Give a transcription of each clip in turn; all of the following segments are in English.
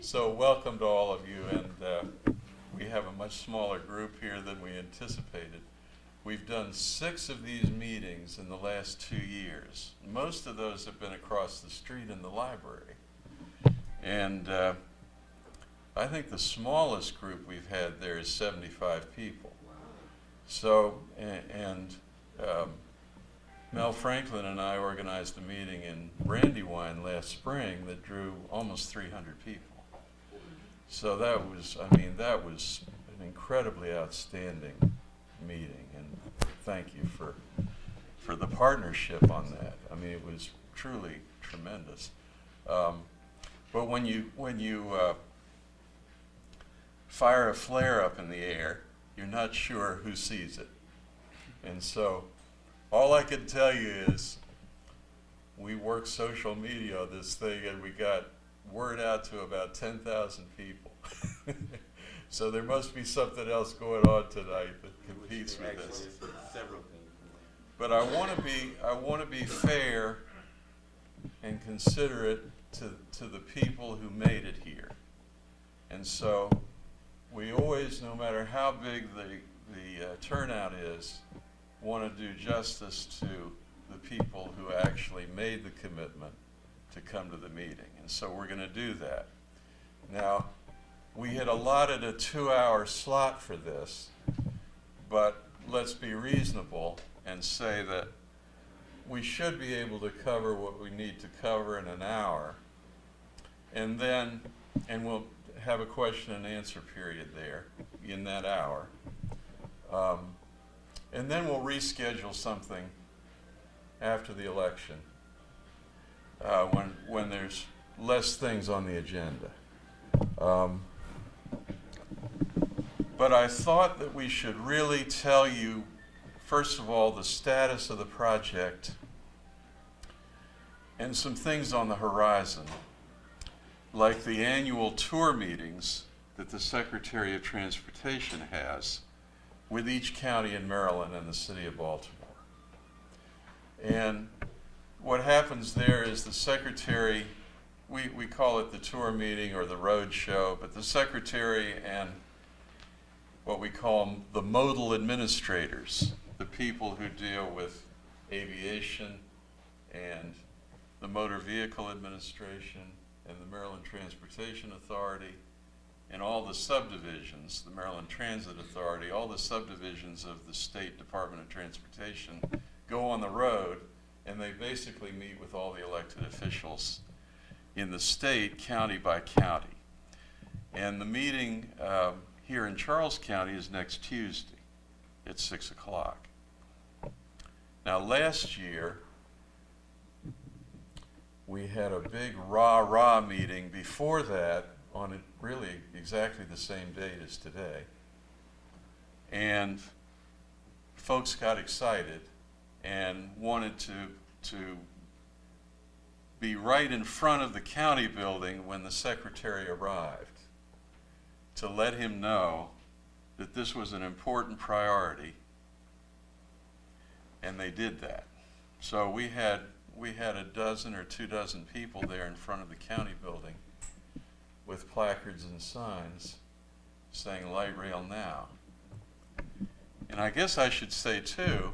So welcome to all of you, and we have a much smaller group here than we anticipated. We've done 6 of these meetings in the last 2 years. Most of those have been across the street in the library. And I think the smallest group we've had there is 75 people. So, Mel Franklin and I organized a meeting in Brandywine last spring that drew almost 300 people. So that was an incredibly outstanding meeting, and thank you for the partnership on that. I mean, it was truly tremendous. But when you fire a flare up in the air, you're not sure who sees it. And so all I can tell you is we worked social media on this thing, and we got word out to about 10,000 people. So there must be something else going on tonight that competes with this. But I want to be fair and considerate to the people who made it here. And so we always, no matter how big the turnout is, want to do justice to the people who actually made the commitment to come to the meeting. And so we're going to do that. Now, we had allotted a 2-hour slot for this, but let's be reasonable and say that we should be able to cover what we need to cover in an hour, and we'll have a question and answer period there in that hour. And then we'll reschedule something after the election when there's less things on the agenda. But I thought that we should really tell you, first of all, the status of the project and some things on the horizon, like the annual tour meetings that the Secretary of Transportation has with each county in Maryland and the city of Baltimore. And what happens there is the Secretary, we call it the tour meeting or the road show, but the Secretary and what we call the modal administrators, the people who deal with aviation and the Motor Vehicle Administration and the Maryland Transportation Authority and all the subdivisions, the Maryland Transit Authority, all the subdivisions of the State Department of Transportation go on the road, and they basically meet with all the elected officials in the state, county by county. And the meeting here in Charles County is next Tuesday at 6 o'clock. Now, last year, we had a big rah-rah meeting before that on really exactly the same date as today. And folks got excited and wanted to be right in front of the county building when the secretary arrived to let him know that this was an important priority, and they did that. So we had a dozen or 2 dozen people there in front of the county building with placards and signs saying light rail now. And I guess I should say too,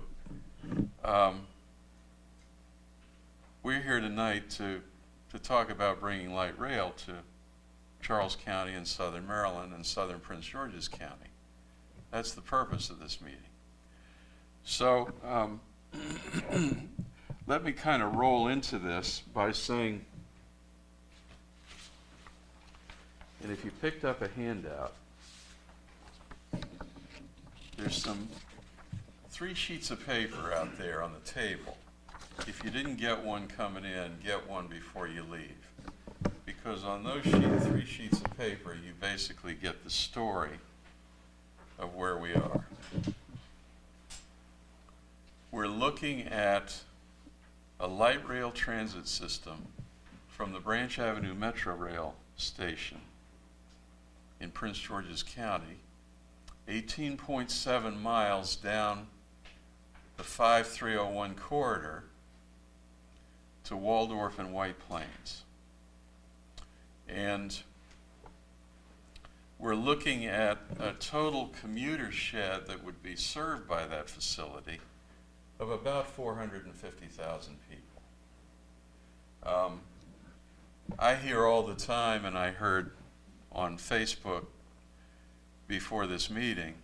we're here tonight to talk about bringing light rail to Charles County and Southern Maryland and Southern Prince George's County. That's the purpose of this meeting. So let me kind of roll into this by saying, and if you picked up a handout, there's 3 sheets of paper out there on the table. If you didn't get one coming in, get one before you leave. Because on those 3 sheets of paper, you basically get the story of where we are. We're looking at a light rail transit system from the Branch Avenue Metro Rail station in Prince George's County, 18.7 miles down the 5301 corridor to Waldorf and White Plains. And we're looking at a total commuter shed that would be served by that facility of about 450,000 people. I hear all the time, and I heard on Facebook before this meeting,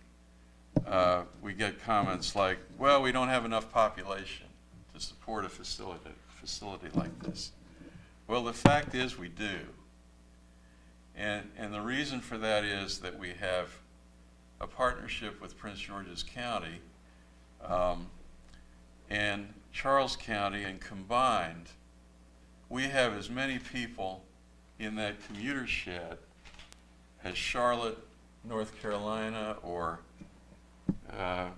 we get comments like, well, we don't have enough population to support a facility like this. Well, the fact is we do. And the reason for that is that we have a partnership with Prince George's County and Charles County, and combined, we have as many people in that commuter shed as Charlotte, North Carolina, or the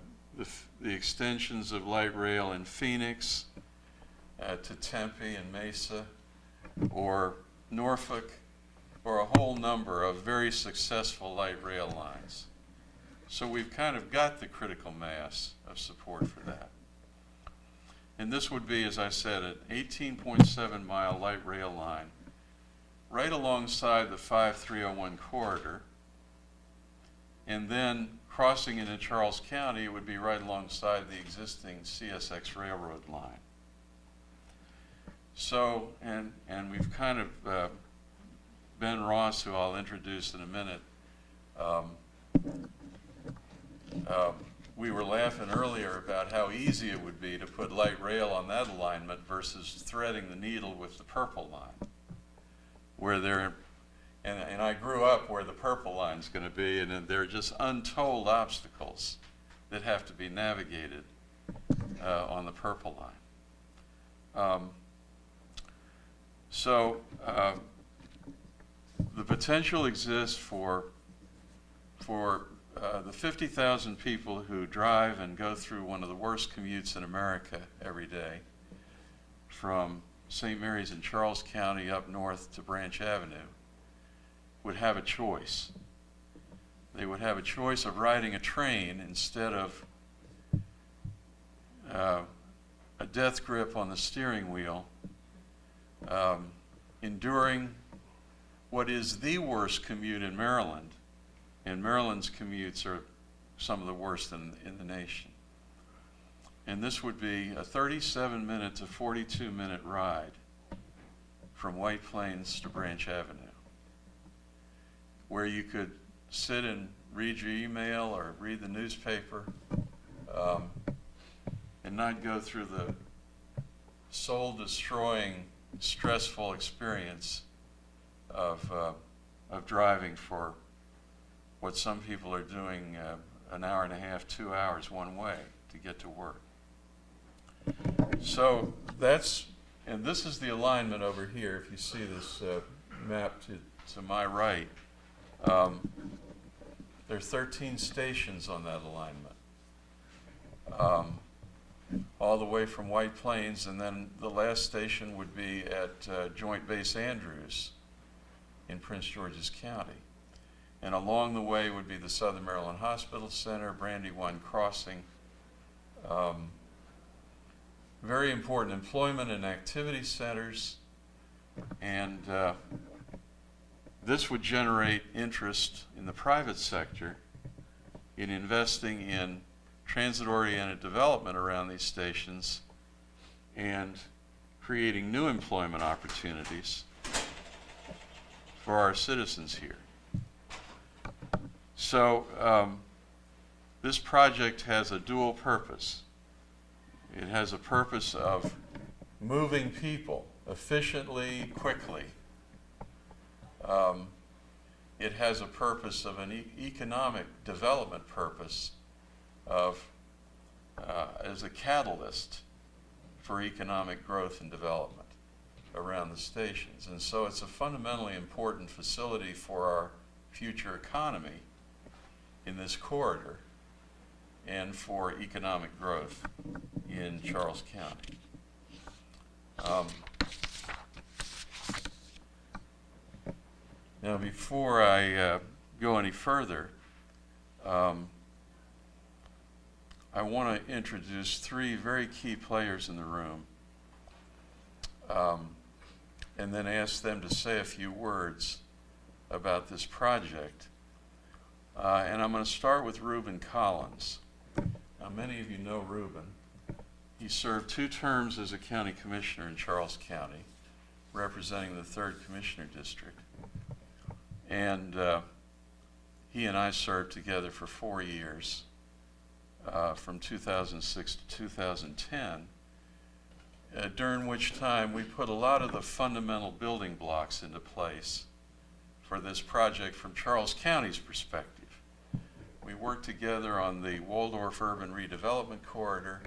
extensions of light rail in Phoenix to Tempe and Mesa, or Norfolk, or a whole number of very successful light rail lines. So we've kind of got the critical mass of support for that. And this would be, as I said, an 18.7 mile light rail line right alongside the 5301 corridor, and then crossing into Charles County would be right alongside the existing CSX railroad line. So, and we've kind of, Ben Ross, who I'll introduce in a minute, we were laughing earlier about how easy it would be to put light rail on that alignment versus threading the needle with the purple line, where and I grew up where the purple line's going to be, and there are just untold obstacles that have to be navigated on the purple line. So the potential exists for the 50,000 people who drive and go through one of the worst commutes in America every day, from St. Mary's in Charles County up north to Branch Avenue, would have a choice. They would have a choice of riding a train instead of a death grip on the steering wheel, enduring what is the worst commute in Maryland. And Maryland's commutes are some of the worst in the nation. And this would be a 37-minute to 42-minute ride from White Plains to Branch Avenue, where you could sit and read your email or read the newspaper and not go through the soul-destroying, stressful experience of driving for what some people are doing an hour and a half, 2 hours one way to get to work. So and this is the alignment over here. If you see this map to my right, there are 13 stations on that alignment, all the way from White Plains, and then the last station would be at Joint Base Andrews in Prince George's County. And along the way would be the Southern Maryland Hospital Center, Brandywine Crossing, very important employment and activity centers, and this would generate interest in the private sector in investing in transit-oriented development around these stations and creating new employment opportunities for our citizens here. So this project has a dual purpose. It has a purpose of moving people efficiently, quickly. It has a purpose of an economic development purpose of as a catalyst for economic growth and development around the stations. And so it's a fundamentally important facility for our future economy in this corridor and for economic growth in Charles County. Now, before I go any further, I want to introduce three very key players in the room, and then ask them to say a few words about this project And I'm going to start with Reuben Collins. Now, many of you know Reuben. He served 2 terms as a county commissioner in Charles County, representing the 3rd Commissioner District. And he and I served together for 4 years, from 2006 to 2010, during which time we put a lot of the fundamental building blocks into place for this project from Charles County's perspective. We worked together on the Waldorf Urban Redevelopment Corridor,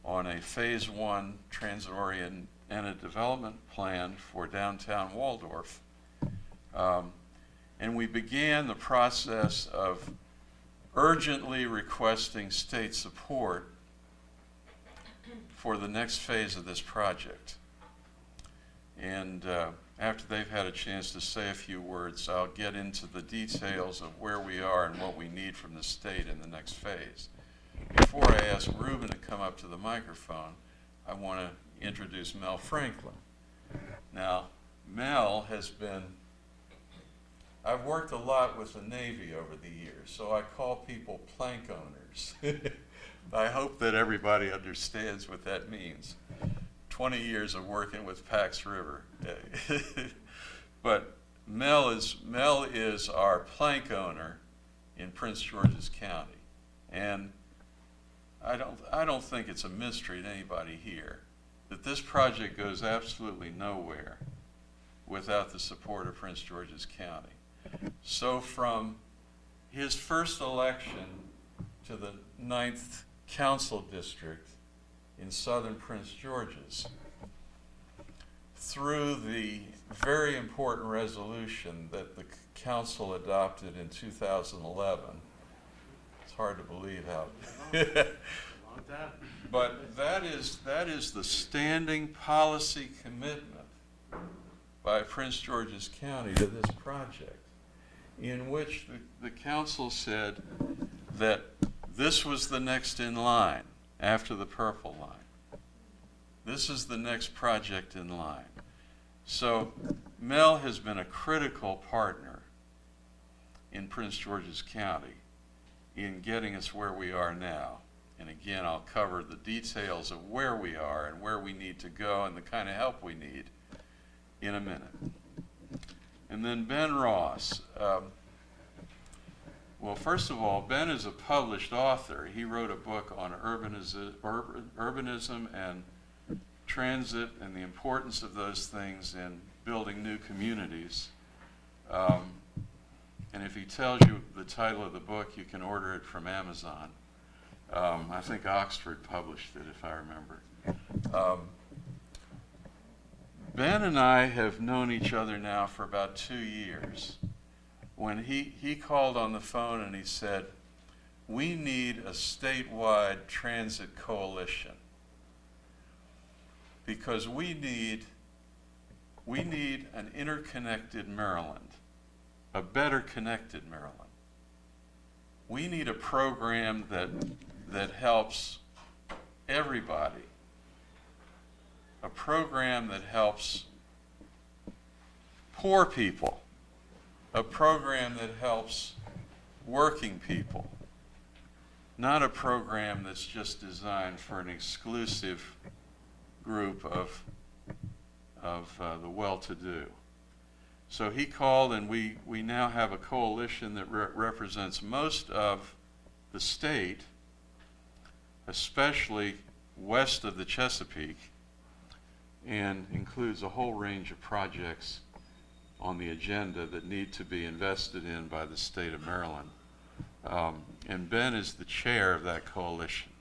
on a Phase 1 transit-oriented development plan for downtown Waldorf. And we began the process of urgently requesting state support for the next phase of this project. And after they've had a chance to say a few words, I'll get into the details of where we are and what we need from the state in the next phase. Before I ask Reuben to come up to the microphone, I want to introduce Mel Franklin. Now, Mel has been, I've worked a lot with the Navy over the years, so I call people plank owners. I hope that everybody understands what that means. 20 years of working with Pax River. But Mel is our plank owner in Prince George's County. And I don't think it's a mystery to anybody here that this project goes absolutely nowhere without the support of Prince George's County. So from his first election to the 9th Council District in southern Prince George's, through the very important resolution that the council adopted in 2011, it's hard to believe how. But that is the standing policy commitment by Prince George's County to this project, in which the council said that this was the next in line after the purple line. This is the next project in line. So Mel has been a critical partner in Prince George's County in getting us where we are now. And again, I'll cover the details of where we are and where we need to go and the kind of help we need in a minute. And then Ben Ross. Well, first of all, Ben is a published author. He wrote a book on urbanism and transit and the importance of those things in building new communities. And if he tells you the title of the book, you can order it from Amazon. I think Oxford published it, if I remember. Ben and I have known each other now for about 2 years. When he called on the phone and he said, we need a statewide transit coalition because we need an interconnected Maryland, a better connected Maryland. We need a program that helps everybody, a program that helps poor people, a program that helps working people, not a program that's just designed for an exclusive group of the well-to-do. So he called, and we now have a coalition that represents most of the state, especially west of the Chesapeake, and includes a whole range of projects on the agenda that need to be invested in by the state of Maryland. And Ben is the chair of that coalition.